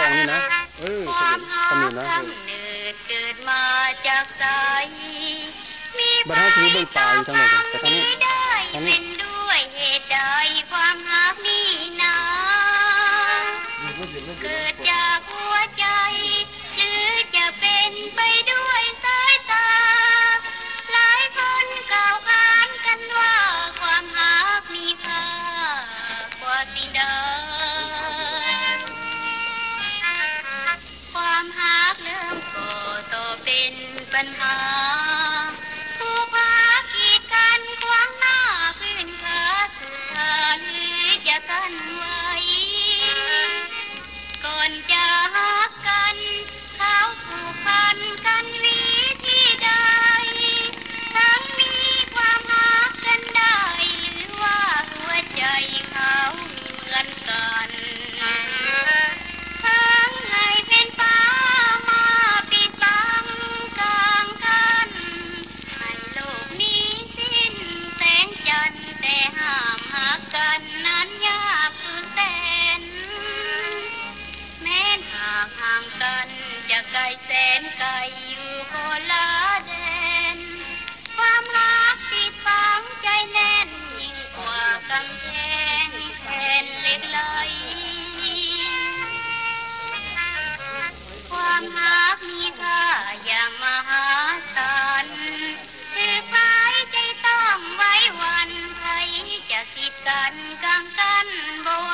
องนี่นะความหา ทำนี่นะ กำเนิดเกิดมาจากใจมี บ้านเฮาสิมีเบิ่งปลาอยู่ทางไหนกันแต่ทางนี้ ได้ ทางนี้ เป็นด้วยเหตุใดความหักนี้นะเกิดจากหัวใจหรือจะเป็นไปด้วยสายตาหลายคนกล่าวขานกันว่าความหักมีค่ากว่าสิ่งใดความหักเริ่มก่อต่อเป็นปัญหาผู้พากีดกันขวางหน้าพื้นขาสุดท้ายหรือจะกันไว้ก่อนจะหักกันเขาผูกพันกันวิธีใดทั้งมีความหักกันได้หรือว่าหัวใจเขามีเหมือนกันทั้งให้เป็นฟ้ามาปิดบังกลางกันให้โลกนี้สิ้นแสงจันทร์แต่ห้ามหักกันนั้นยากสุดแสนแม้นหากห่างกันจะไกลแสนไกลอยู่คนละแดนความรักติดฝังใจแน่นยิ่งกว่ากำแพงแผ่นเหล็กไหลความรักมีค่าอย่างมหาศาลคือไปใจต้องไว้วันใครจะคิดกันกังกันบ่ไหว